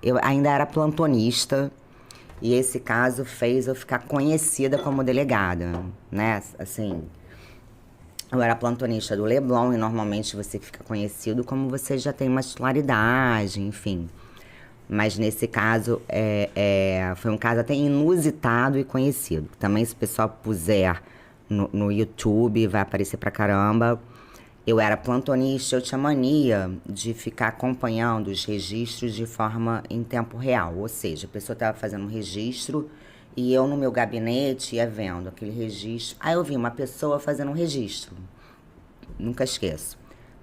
Eu ainda era plantonista e esse caso fez eu ficar conhecida como delegada, né? Assim, eu era plantonista do Leblon e normalmente você fica conhecido como você já tem uma titularidade, enfim. Mas nesse caso, foi um caso até inusitado e conhecido. Também, se o pessoal puser no YouTube, vai aparecer pra caramba. Eu era plantonista, eu tinha mania de ficar acompanhando os registros de forma em tempo real. Ou seja, a pessoa estava fazendo um registro e eu no meu gabinete ia vendo aquele registro. Aí eu vi uma pessoa fazendo um registro. Nunca esqueço.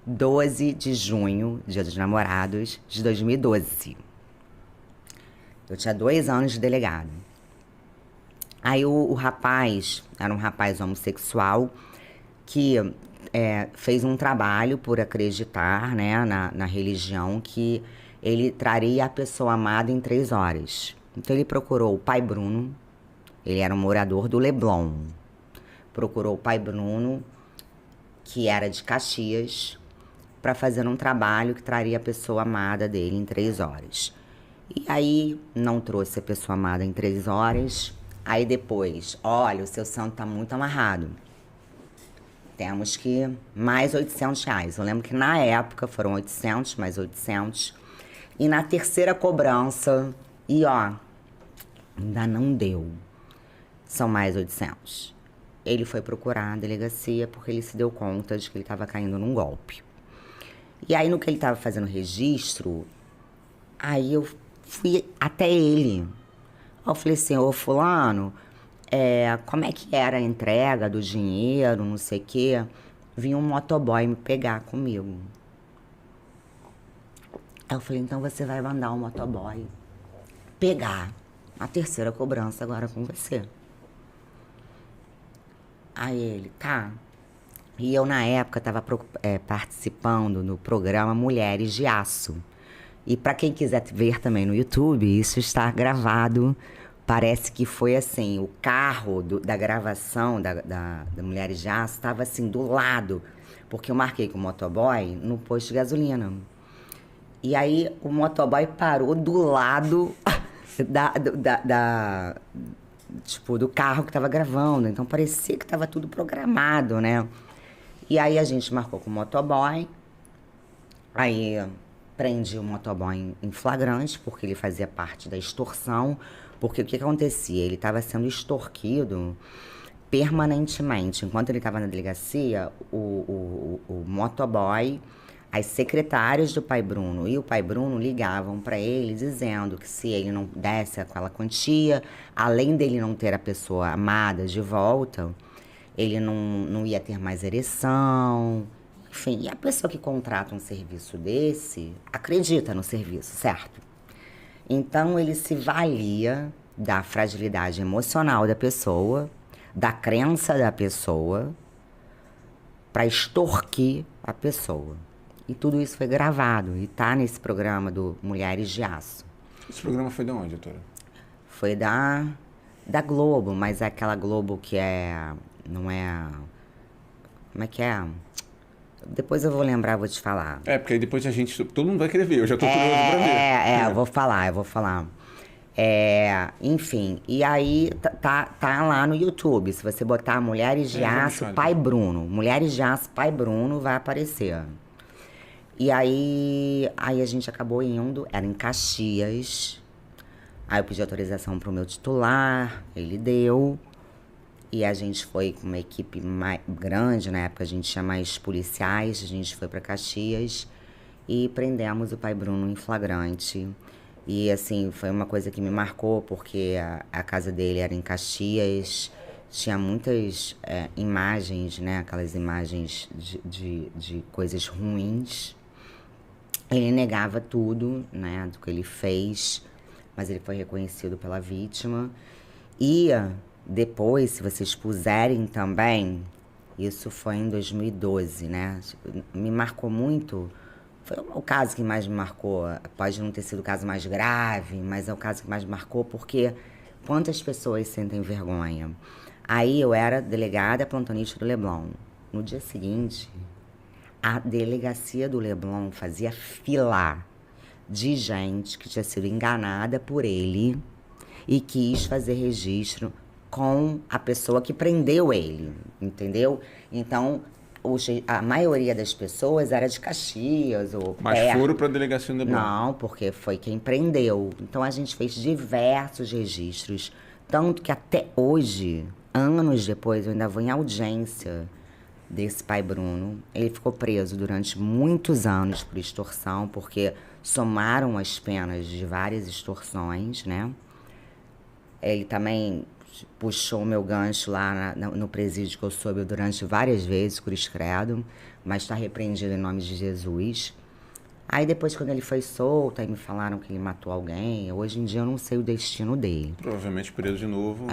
12 de junho, Dia dos Namorados, de 2012. Eu tinha 2 anos de delegado. Aí o rapaz, era um rapaz homossexual, que fez um trabalho por acreditar, né, na religião, que ele traria a pessoa amada em 3 horas. Então ele procurou o pai Bruno, ele era um morador do Leblon. Procurou o pai Bruno, que era de Caxias, para fazer um trabalho que traria a pessoa amada dele em 3 horas. E aí, não trouxe a pessoa amada em 3 horas. Aí depois, olha, o seu santo tá muito amarrado. Temos que mais R$ 800. Eu lembro que na época foram 800, mais 800. E na terceira cobrança, e ó, ainda não deu. São mais 800. Ele foi procurar a delegacia porque ele se deu conta de que ele estava caindo num golpe. E aí, no que ele estava fazendo registro, aí eu fui até ele. Eu falei assim, ô fulano, como é que era a entrega do dinheiro, não sei o quê. Vinha um motoboy me pegar comigo. Aí eu falei, então você vai mandar um motoboy pegar a terceira cobrança agora com você. Aí ele, tá. E eu, na época, estava participando no programa Mulheres de Aço. E para quem quiser ver também no YouTube, isso está gravado. Parece que foi assim, o carro da gravação da Mulheres de Aço estava assim, do lado. Porque eu marquei com o motoboy no posto de gasolina. E aí o motoboy parou do lado tipo, do carro que estava gravando. Então parecia que estava tudo programado, né? E aí a gente marcou com o motoboy. Aí prendi o motoboy em flagrante, porque ele fazia parte da extorsão. Porque o que acontecia? Ele estava sendo extorquido permanentemente. Enquanto ele estava na delegacia, o motoboy, as secretárias do pai Bruno e o pai Bruno ligavam para ele dizendo que se ele não desse aquela quantia, além dele não ter a pessoa amada de volta, ele não ia ter mais ereção. Enfim, e a pessoa que contrata um serviço desse acredita no serviço, certo? Então ele se valia da fragilidade emocional da pessoa, da crença da pessoa, para extorquir a pessoa. E tudo isso foi gravado e tá nesse programa do Mulheres de Aço. Esse programa foi de onde, doutora? Foi da Globo, mas é aquela Globo que não é... Como é que é? Depois eu vou lembrar, vou te falar. Porque aí depois todo mundo vai querer ver, eu já tô curioso pra ver. Eu vou falar. Enfim, e aí tá lá no YouTube. Se você botar Mulheres de Aço, Pai Bruno. Mulheres de Aço, Pai Bruno, vai aparecer. E aí a gente acabou indo, era em Caxias. Aí eu pedi autorização pro meu titular, ele deu. E a gente foi com uma equipe mais grande, na época a gente tinha mais policiais, a gente foi para Caxias e prendemos o pai Bruno em flagrante. E assim, foi uma coisa que me marcou, porque a casa dele era em Caxias, tinha muitas imagens, né, aquelas imagens de coisas ruins. Ele negava tudo, né, do que ele fez, mas ele foi reconhecido pela vítima. E depois, se vocês puserem também, isso foi em 2012, né? Me marcou muito. Foi o caso que mais me marcou. Pode não ter sido o caso mais grave, mas é o caso que mais me marcou porque quantas pessoas sentem vergonha? Aí eu era delegada plantonista do Leblon. No dia seguinte, a delegacia do Leblon fazia fila de gente que tinha sido enganada por ele e quis fazer registro com a pessoa que prendeu ele, entendeu? Então, a maioria das pessoas era de Caxias ou Mas foram para a delegacia do Leblon? Não, porque foi quem prendeu. Então, a gente fez diversos registros, tanto que até hoje, anos depois, eu ainda vou em audiência desse pai Bruno. Ele ficou preso durante muitos anos por extorsão, porque somaram as penas de várias extorsões, né? Ele também puxou o meu gancho lá no presídio que eu soube durante várias vezes, cruz credo, mas está repreendido em nome de Jesus. Aí depois, quando ele foi solto, aí me falaram que ele matou alguém. Hoje em dia eu não sei o destino dele. Provavelmente preso de novo.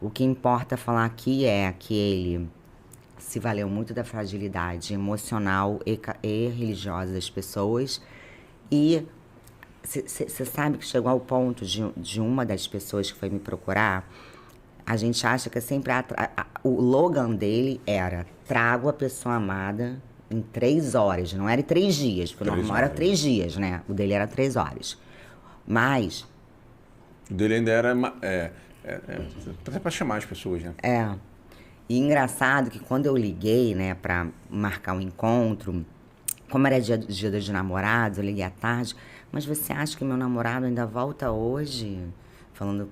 O que importa falar aqui é que ele se valeu muito da fragilidade emocional e religiosa das pessoas. E você sabe que chegou ao ponto de uma das pessoas que foi me procurar, a gente acha que é sempre o slogan dele era: trago a pessoa amada em 3 horas. Não era em 3 dias, porque o normal era 3 dias, né? O dele era 3 horas. Mas... O dele ainda era... até para chamar as pessoas, né? E engraçado que quando eu liguei, né, pra marcar um encontro, como era dia dos namorados, eu liguei à tarde. Mas você acha que meu namorado ainda volta hoje? Falando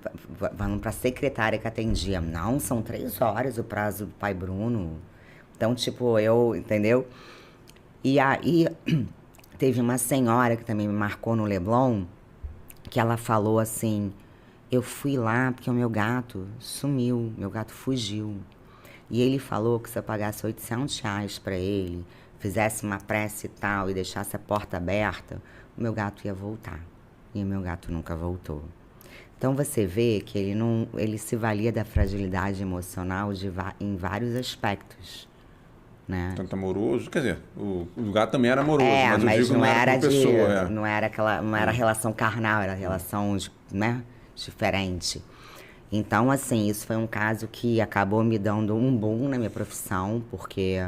pra secretária que atendia. Não, são 3 horas o prazo do pai Bruno. Então, tipo, entendeu? E aí, teve uma senhora que também me marcou no Leblon, que ela falou assim: eu fui lá porque o meu gato sumiu, meu gato fugiu. E ele falou que se eu pagasse R$800 pra ele, fizesse uma prece e tal, e deixasse a porta aberta, o meu gato ia voltar. E o meu gato nunca voltou. Então você vê que ele se valia da fragilidade emocional em vários aspectos, né? Tanto amoroso, quer dizer, o gato também era amoroso, mas eu digo não era pessoa. Não era relação carnal, era relação, né, diferente. Então, assim, isso foi um caso que acabou me dando um boom na minha profissão, porque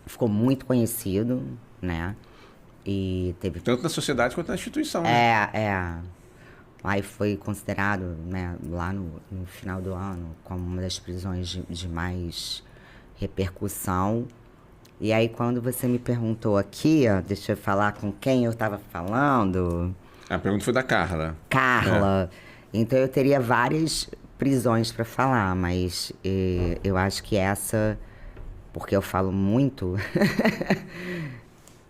ficou muito conhecido, né? E teve... Tanto na sociedade quanto na instituição, né? Aí foi considerado, né, lá no final do ano, como uma das prisões de mais repercussão. E aí, quando você me perguntou aqui, ó, deixa eu falar com quem eu estava falando... A pergunta foi da Carla. Carla. Então, eu teria várias prisões para falar, mas eu acho que essa, porque eu falo muito,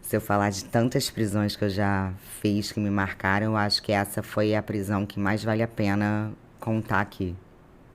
se eu falar de tantas prisões que eu já fiz, que me marcaram, eu acho que essa foi a prisão que mais vale a pena contar aqui.